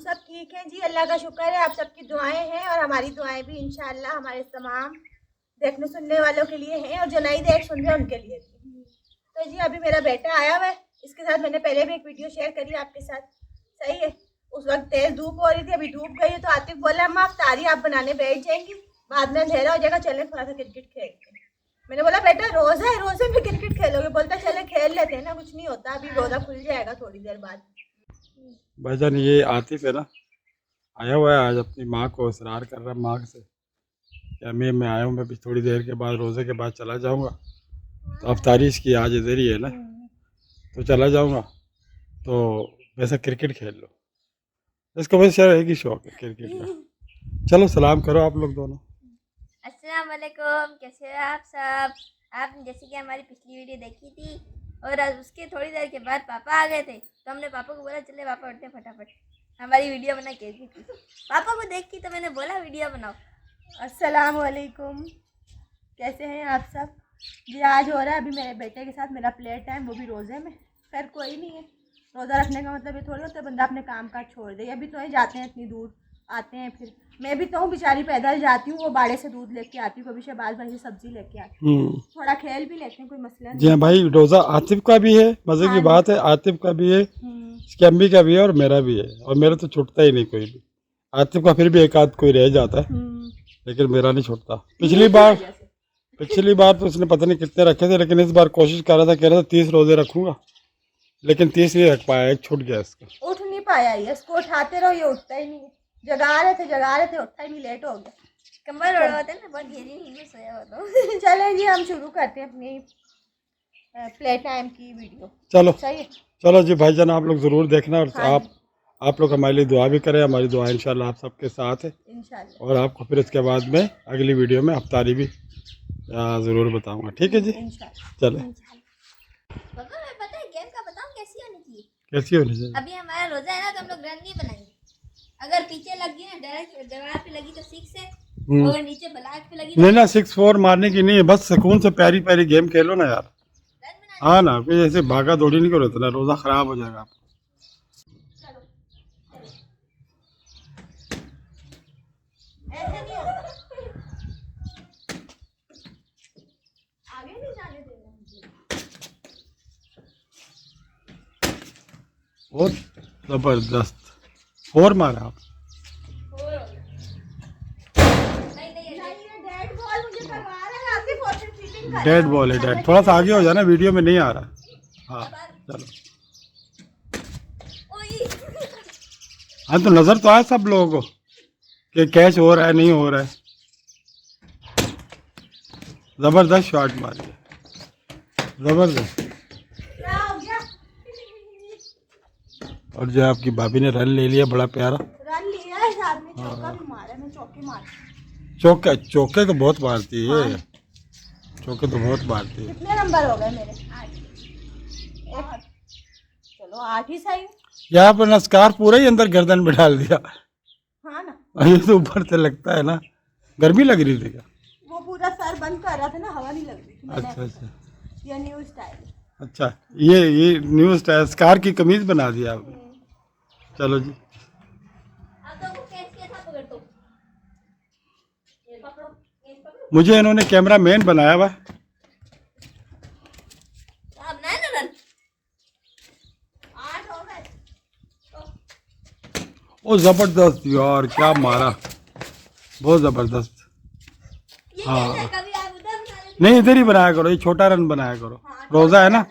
सब ठीक हैं जी, अल्लाह का शुक्र है। आप सबकी दुआएं हैं और हमारी दुआएं भी इंशाल्लाह हमारे तमाम देखने सुनने वालों के लिए हैं और जो नई देख सुन रहे हैं उनके लिए भी। तो जी अभी मेरा बेटा आया हुआ है, इसके साथ मैंने पहले भी एक वीडियो शेयर करी आपके साथ, सही है। उस वक्त तेज धूप हो रही थी, अभी धूप गई है तो आतिफ बोला अम्मा आप तारी आप बनाने बैठ जाएंगी, बाद में अंधेरा हो जाएगा, चले थोड़ा सा क्रिकेट खेलते हैं। मैंने बोला बेटा रोजा है, रोजे में क्रिकेट खेलोगे? बोलता चले खेल लेते हैं ना, कुछ नहीं होता, अभी रोजा खुल जाएगा थोड़ी देर बाद। भाईजान ये आतिफ है ना, आया हुआ है आज अपनी माँ को इसरार कर रहा है माँ से कि अम्मी मैं आया हूँ, मैं भी थोड़ी देर के बाद रोज़े के बाद चला जाऊँगा। तो अफ्तारी इसकी आज इधर ही है ना, तो चला जाऊँगा। तो वैसा क्रिकेट खेल लो, इसको बस यार एक ही शौक है क्रिकेट का। चलो सलाम करो आप लोग दोनों। अस्सलाम वालेकुम, कैसे हैं आप सब। आपने जैसे कि हमारी पिछली वीडियो देखी थी और आज उसके थोड़ी देर के बाद पापा आ गए थे, तो हमने पापा को बोला चले पापा उठते फटाफट हमारी वीडियो बना के थी। पापा को देख के तो मैंने बोला वीडियो बनाओ। अस्सलाम वालेकुम, कैसे हैं आप सब जी। आज हो रहा है अभी मेरे बेटे के साथ मेरा प्ले टाइम, वो भी रोज़े में। खैर कोई नहीं है, रोज़ा रखने का मतलब ये थोड़ी होता है बंदा अपने काम काज छोड़ दे। अभी तो ही जाते हैं इतनी दूर, आते हैं फिर मैं भी तो हूँ बेचारी, पैदल जाती हूँ, वो बाड़े से दूध लेके आती हूँ, कभी शहबाज भाई से सब्जी लेके आती हूँ, थोड़ा खेल भी लेते हैं, कोई मसला जी हाँ भाई, रोज़ा आतिफ का भी है, मज़े की बात है, आतिफ का भी है, इसकी अम्मी का भी है और मेरा भी है। और मेरा तो छूटता ही नहीं कोई भी। आतिफ का फिर भी एक आध कोई रह जाता है, लेकिन मेरा नहीं छूटता। पिछली बार तो उसने पता नहीं कितने रखे थे, लेकिन इस बार कोशिश कर रहा था, कह रहा था 30 रोजे रखूंगा, लेकिन 30 नहीं रख पाया, एक छूट गया इसका। उठ नहीं पाया ये, इसको उठाते रहो ये उठता ही नहीं। जगा रहे थे उठता ही नहीं, लेट हो गया। कंबल उड़ाते ना, बहुत गहरी नींद में सोया हुआ तो। चलें जी हम शुरू करते हैं अपनी प्ले टाइम की वीडियो। चलो सही है, चलो जी भाईजान, आप लोग ज़रूर देखना और आप लोग हमारे लिए दुआ भी करें। हमारी दुआ इंशाल्लाह आप सबके साथ है इंशाल्लाह। और आपको फिर इसके बाद में अगली वीडियो में अफ्तारी भी ज़रूर बताऊंगा, ठीक है जी। चले पापा मैं पता है गेम का बताऊं कैसी होनी चाहिए। कैसी होनी चाहिए? अभी हमारा रोजा है ना, तो हम लोग रन नहीं बनाएंगे। अगर पीछे लगी ना, डायरेक्ट दीवार पे लगी तो 6 है, और नीचे ब्लैक पे लगी नहीं ना, 6-4 मारने की नहीं है, बस सुकून से प्यारी प्यारी गेम खेलो ना यार। रन बना। हाँ ना, कोई ऐसे भागा दौड़ी नहीं करो, इतना रोज़ा ख़राब हो जाएगा आपका। ऐसे नहीं होता, आगे नहीं जाने देना मुझे। और ज़बरदस्त 4 मारा आप। डेड बॉल है, डेड। थोड़ा सा आगे हो जाना, वीडियो में नहीं आ रहा। हाँ चलो, हाँ तो नज़र तो आए सब लोगों को कि कैच हो रहा है नहीं हो रहा है। ज़बरदस्त शॉट मारी है, ज़बरदस्त। और जो आपकी भाभी ने रन ले लिया, बड़ा प्यारा रन लिया है, साथ में चौका भी मारा, मैं चौके मार। चौके तो बहुत मारती है ये, चौके तो बहुत मारती है। कितने नंबर हो गए मेरे? 8। चलो 8 ही सही। यहाँ पर नस्कार पूरा ही अंदर गर्दन में डाल दिया। हाँ ना, ये तो ऊपर से लगता है ना, गर्मी लग रही थी क्या? वो पूरा सर बंद कर रहा था ना, हवा नहीं लग रही थी। मैंने अच्छा अच्छा ये न्यू स्टाइल। अच्छा, ये न्यू स्टाइल स्कार की कमीज बना दिया आपने। चलो जी, अब तो कैच कैसा पकड़ दो, ये पकड़ो, ये पकड़ो। मुझे इन्होंने कैमरा मैन बनाया हुआ है। अब ना ना रन 8 हो गए। ओ जबरदस्त यार, क्या मारा, बहुत जबरदस्त। ये हाँ। कैसा, कभी आप उधर बना लेते। नहीं इधर ही बनाया करो, ये छोटा रन बनाया करो, रोजा है ना।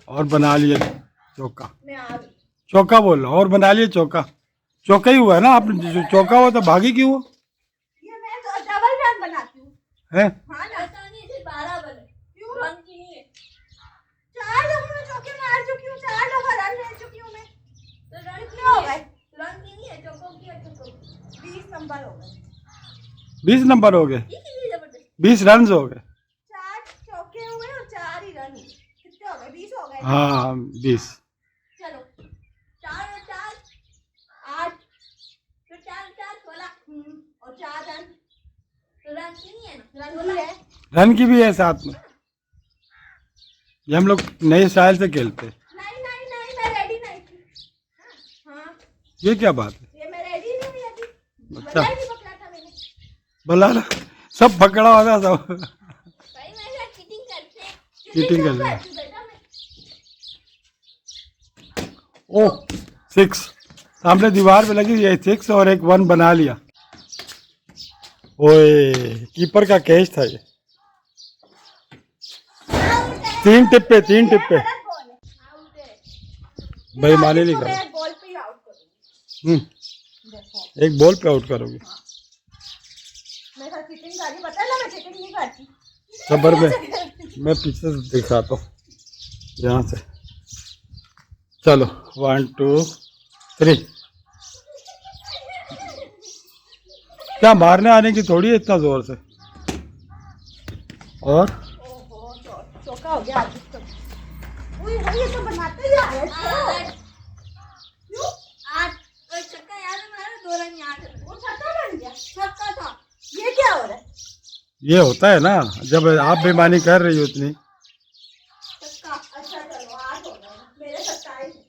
और बना लिए चौका, मैं आ गई। चौका बोल रहा, और बना लिए चौका। चौका ही हुआ है ना, आपने जो चौका हुआ तो भागी क्यों हो? ये मैं तो डबल रन बनाती हूँ। हैं? हाँ ना, ऐसा नहीं, सिर्फ 12 बने, क्यों? रन की नहीं है। 4 दफा मैं चौके मार चुकी हूँ, 4 दफा रन ले चुकी हूँ मैं। तो रन कितने हो गए? रन की नहीं है, चौकों की है, चौकों की। 20 नंबर हो गए। 20 नंबर हो गए, ये कितनी जबरदस्त। 20 रन हो गए। 4 चौके हुए और 4 ही रन हुए। कितने हो गए? 20 हो गए। हाँ 20। चलो 4 और 4 8। तो 4 और 4 16 और 4 रन। तो रन की नहीं है ना, रन भी है। रन की भी है साथ में, ये हम लोग नए स्टाइल से खेलते हैं। नहीं नहीं नहीं ये क्या बात है? ये मैं रेडी नहीं हुई अभी, अच्छा। बल्ला ही नहीं पकड़ा था मैंने। भला ना, सब पकड़ा होगा सब। भाई मेरे साथ चीटिंग करते हैं। चीटिंग कर क्यों रहे हैं। करती हूँ बेटा मैं? ओह 6 सामने दीवार पे लगी, ये 6 और एक 1 बना लिया। ओए कीपर का कैच था ये। 3 टिप्पे गलत बॉल है। आउट है। बेईमानी नहीं इसको कर। मैं एक बॉल पे ही आउट करूंगी। देखो एक बॉल पे आउट करोगे। मेरे साथ चीटिंग कर रही, पता है ना मैं चीटिंग नहीं करती। खबर में मैं पीछे से दिखाता हूँ, यहाँ से। चलो 1 2 3। क्या मारने आने की थोड़ी है इतना जोर से। और ओहो चौका हो गया आज तो। उई भाई ये तो बनाते ही आ रहे आठ। थे। क्यों? 8 और छक्का याद है मारा, 2 रन याद है। वो छक्का बन गया। छक्का था। ये क्या हो रहा है? ये होता है ना जब आप बेईमानी कर रही हो इतनी। छक्का। अच्छा चलो 8 हो गए, मेरे 27 है।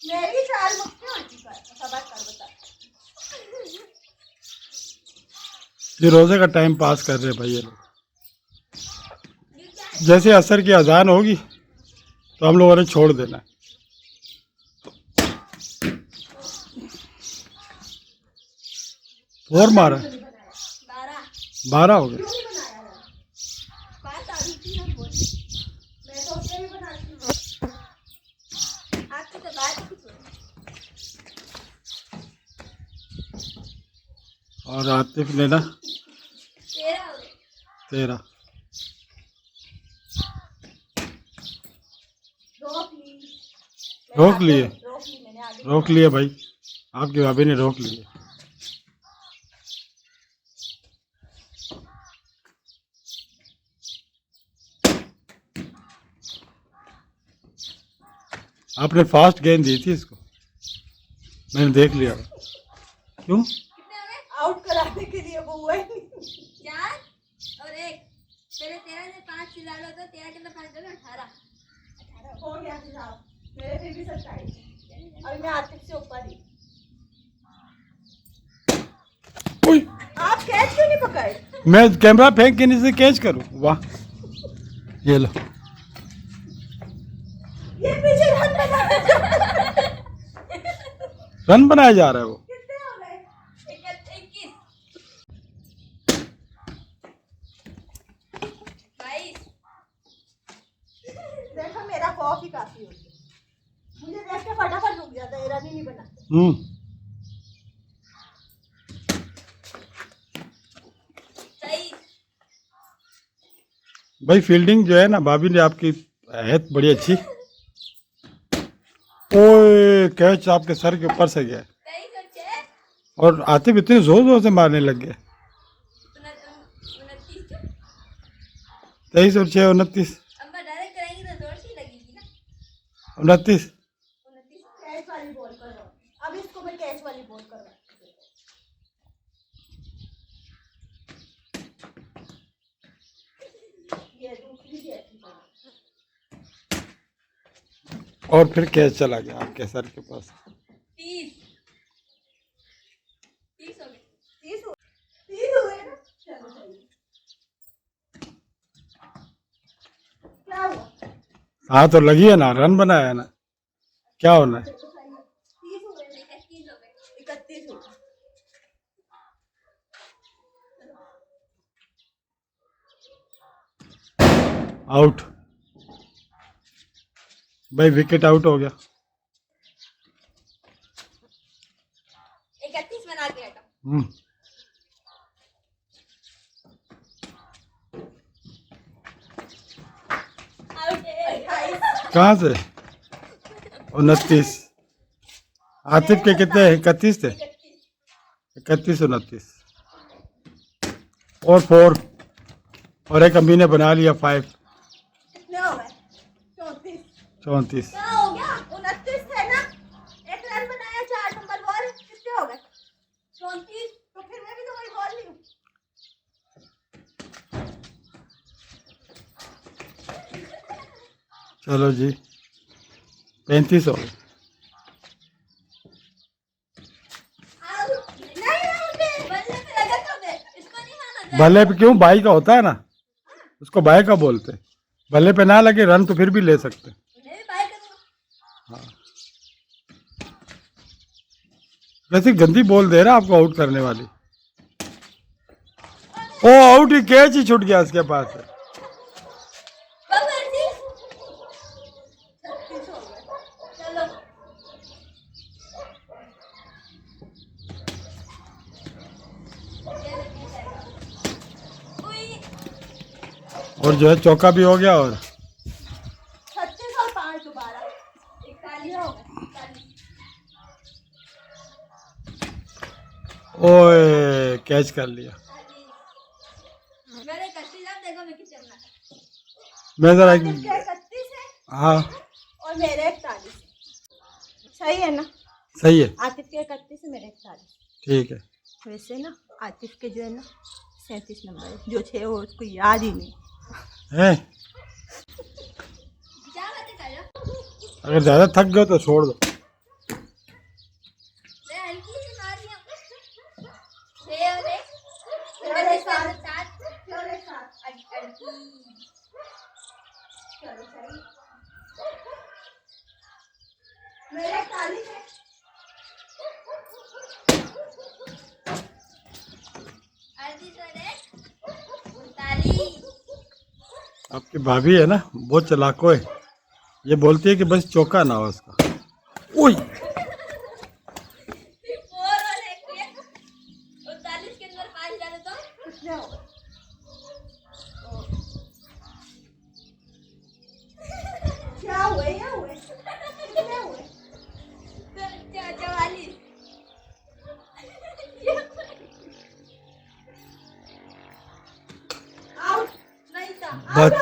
मेरी 4 मुक्ति होती पर सब कर बता। ये रोजे का टाइम पास कर रहे हैं भाई ये लोग। जैसे असर की अजान होगी तो हम लोगों ने छोड़ देना है। और मारा 12। 12 हो गए। क्यों नहीं बनाया यार? बात आ रही थी ना बोल। मैं तो उससे भी बनाती हूँ। आपकी तो बात ही कुछ और। और आतिफ ने ना 13 हो गए। 13। रोक लिए। रोक ली मैंने आगे। रोक लिए भाई, आपकी भाभी ने रोक लिए। आपने फास्ट गेंद दी थी इसको, मैंने देख लिया। क्यों? कितने हो गए? आउट कराने के लिए वो हुआ ही नहीं। 4 और 1। पहले 13 से 5 से डालो तो 13 के अंदर 5 डालो 18 हो गया हिसाब, मेरे फिर भी 27 और मैं आतिफ से ऊपर ही। ओए, आप कैच क्यों नहीं पकड़? मैं कैमरा फेंक के नीचे कैच करूं? वाह, ये लो। ये पीछे रन बना। रन बनाया जा रहा है वो। कितने हो गए? 21 22। देखो मेरा खौफ ही काफी हो गया, मुझे देख के फटाफट रुक जाता है, रन ही नहीं बना। 23। भाई फील्डिंग जो है ना, भाभी ने आपकी है बड़ी अच्छी। ओए कैच आपके सर के ऊपर से गया 23 और 6 और आतिफ इतने जोर जोर से मारने लग गए। 29 क्यों? 23 और 6 29। अम्मा डायरेक्ट कराएंगी तो जोर से ही लगेगी ना। 29। 29। कैच वाली बॉल करो, अब इसको मैं कैच वाली बॉल करवा। ये दूसरी भी ऐसी बॉल। और फिर कैच चला गया आपके सर के पास। 30 हो गए। 30 हुए ना? चलो सही। क्या हुआ? हाँ तो लगी है ना, रन बनाया है ना, क्या होना है? 30 हुए, 31 हो गए। 31 हुए। आउट भाई, विकेट आउट हो गया। 31 बना के हटा। हम्म, आउट है। 28। कहाँ से? 29। आतिफ के कितने? 31 थे। 31 29 और 4 और एक अम्मी ने बना लिया 5। कितने हो गए? 34। 34। क्या हो गया? 29 थे ना, एक रन बनाया, 4 नंबर बॉल, कितने हो गए? 34। तो फिर मैं भी तो वही बॉल ली हूँ। चलो जी 35 हो गए। बल्ले पे लगा तो दे, इसको नहीं माना जाए। भले पे क्यों, बाई का होता है ना, उसको बाई का बोलते हैं। भले पे ना लगे रन तो फिर भी ले सकते हैं। मैं भी बाय करूंगा। हाँ वैसे गंदी बोल दे रहा आपको आउट करने वाली। ओ आउट ही, कैच ही छूट गया इसके पास से। बाबा जी 36 हो गए। चलो उई, और जो है चौका भी हो गया और 36 और 5 दोबारा 41 हो गए। 41। ओए कैच कर लिया। मेरे कच्ची जाम देखो मैं कितने बना। मैं जरा आतिफ के 31 है हाँ और मेरे 41 है। सही है ना? सही है, आतिफ के 31 है, मेरे 41। ठीक है। वैसे ना आतिफ के जो है ना 37 नंबर है, जो 6 हो उसको याद ही नहीं। हैं क्या बातें कर रहे हो? अगर ज़्यादा थक गए तो छोड़ दो। मैं हल्की सी मार रही हूँ। 6 और 1 7 चलो एक साथ। 38। चलो सही। मेरे 41 है। 38 और 1 39। आपकी भाभी है ना बहुत चालाको है, ये बोलती है कि बस चौका ना हो उसका। ओए 4 और 1 के 39 के अंदर 5 डालो तो कितने हो गए? क्या हुए? क्या हुए? कितने हुए? 44। आउट। नहीं था। बच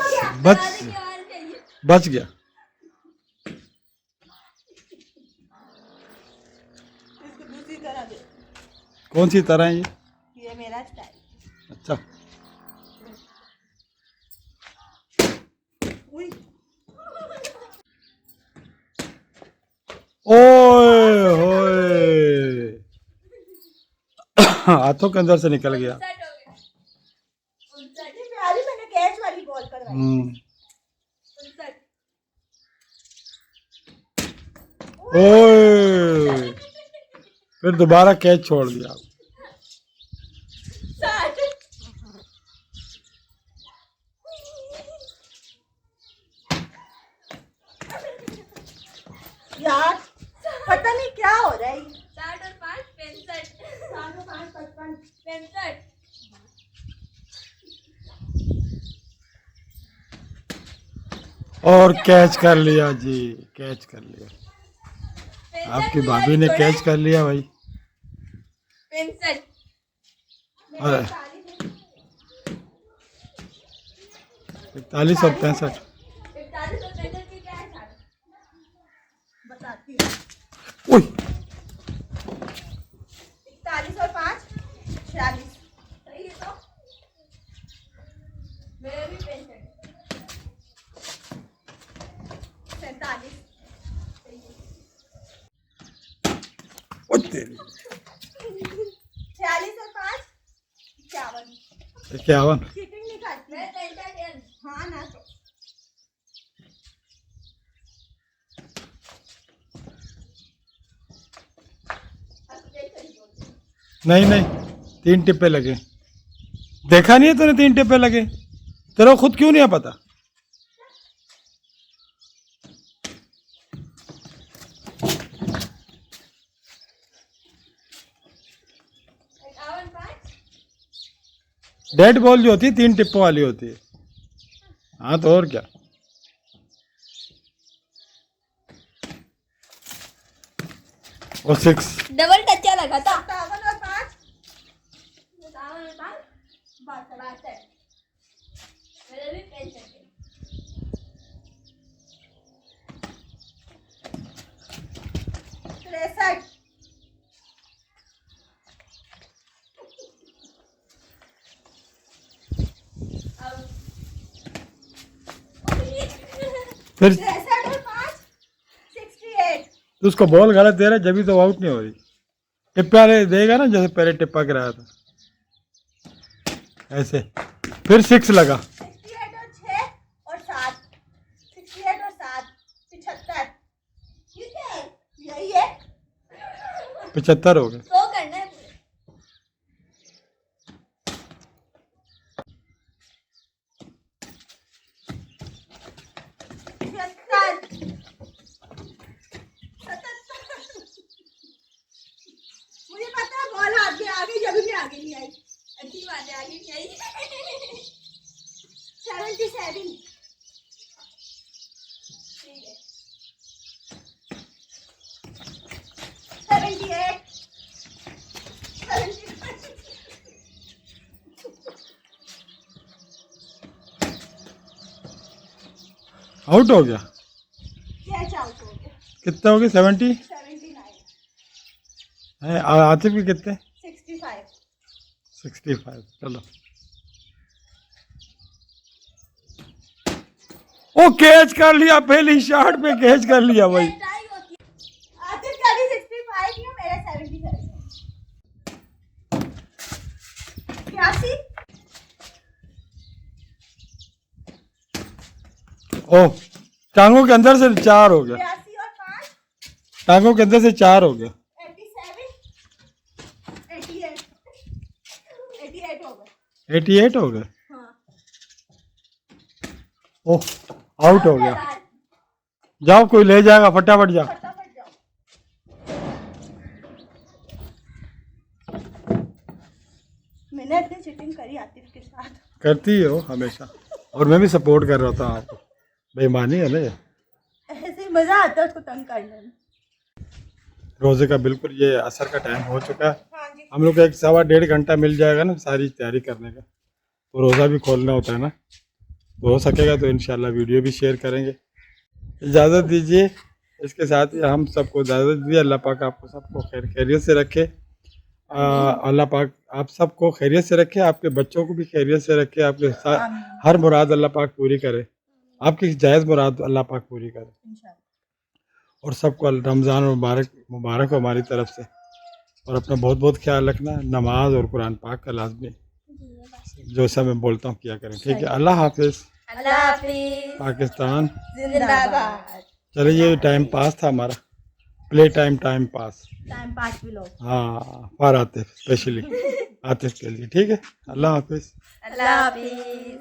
बच दरवाजे के बाहर चाहिए। बच गया। इसको दूसरी तरह दे। कौन सी तरह है ये? ये मेरा स्टाइल। अच्छा उई। ओए होए हाथों के अंदर से निकल गया। 59 हो गए। 59। इतनी प्यारी मैंने कैच वाली बॉल करवाई। 59। ओए फिर दोबारा कैच छोड़ दिया। 60। यार पता नहीं क्या हो रहा है। 60 और 5 65। 4 और 5 55। 65। और कैच कर लिया जी, कैच कर लिया। आपकी भाभी ने कैच कर लिया भाई। 65। अरे 41 और 65। 41 और 65 की क्या है साथ? बताती हूँ। ओए 41 और 5 46। सही है तो मेरे भी 65। 47। ओ तेरी 46 और 5 51। 51। चीटिंग नहीं करती। मैं 10 हाँ ना तो नहीं नहीं 3 टिप्पे लगे। देखा नहीं है तूने 3 टिप्पे लगे? तेरा खुद क्यों नहीं पता? डेड बॉल जो होती है 3 टिप्पों वाली होती है। हाँ तो और क्या। और 6। डबल टच्चा लगा था। 57 और 5 62। मेरे भी 65 है। 63। अब फिर 63 और 5 68। तो उसको बॉल गलत दे रहा है, जब भी तो आउट नहीं हो रही। टिप्पा देगा ना, जैसे पहले टिप्पा गिराया था ऐसे। फिर 6 लगा। 68 और 6 और 7 68 और 7 75। ठीक है, यही है। 75 हो गए। तो करना है पूरे। मुझे पता है बॉल आगे आगे, जब भी आगे नहीं आई। अच्छी बात है, आगे नहीं आई। 77। ठीक है। 78 आउट हो गया। कैच आउट हो गया। कितने हो गए? 70 79 है। आतिफ के कितने? 65। 65। चलो, ओ कैच कर लिया, पहली शॉट पे कैच कर लिया भाई। ट्राई होती है। आतिफ का भी 65 है, मेरा 77 है। 82। ओ, टांगों के अंदर से 4 हो गया। 82 और 5 टांगों के अंदर से 4 हो गया। 87 88 88 हो गए। 88 हो गए। हाँ, ओह, आउट हो गया। जाओ, कोई ले जाएगा, फटाफट जाओ। फटाफट जाओ। मैंने अपनी चीटिंग करी आतिफ के साथ। करती हो हमेशा, और मैं भी सपोर्ट कर रहा था आपको। बेईमानी है ना ये। ऐसे ही मजा आता है उसको तंग करने में। रोजे का बिल्कुल ये असर का टाइम हो चुका है। हाँ जी। हम लोग को 1-1.5 घंटा मिल जाएगा ना सारी तैयारी करने का, तो रोज़ा भी खोलना होता है ना, तो हो सकेगा तो इंशाल्लाह वीडियो भी शेयर करेंगे। इजाज़त दीजिए, इसके साथ ही हम सबको इजाज़त दीजिए। अल्लाह पाक आपको सबको खैरियत से रखे। अल्लाह पाक आप सबको खैरियत से रखे, आपके बच्चों को भी खैरियत से रखे, आपके साथ हर मुराद अल्लाह पाक पूरी करे, आपकी जायज़ मुराद अल्लाह पाक पूरी करे। इंशाल्लाह। और सबको रमज़ान मुबारक हो हमारी तरफ से। और अपना बहुत बहुत ख्याल रखना। नमाज और कुरान पाक का लाजमी जो सब मैं बोलता हूँ किया करें, ठीक है। अल्लाह हाफिज़। अल्लाह हाफिज। पाकिस्तान जिंदाबाद। चलिए, ये टाइम पास था हमारा, play time pass. Time pass भी लो। हाँ, फॉर आतिफ, स्पेशली आतिफ के लिए, ठीक है। अल्लाह हाफिज़। अल्लाह हाफिज।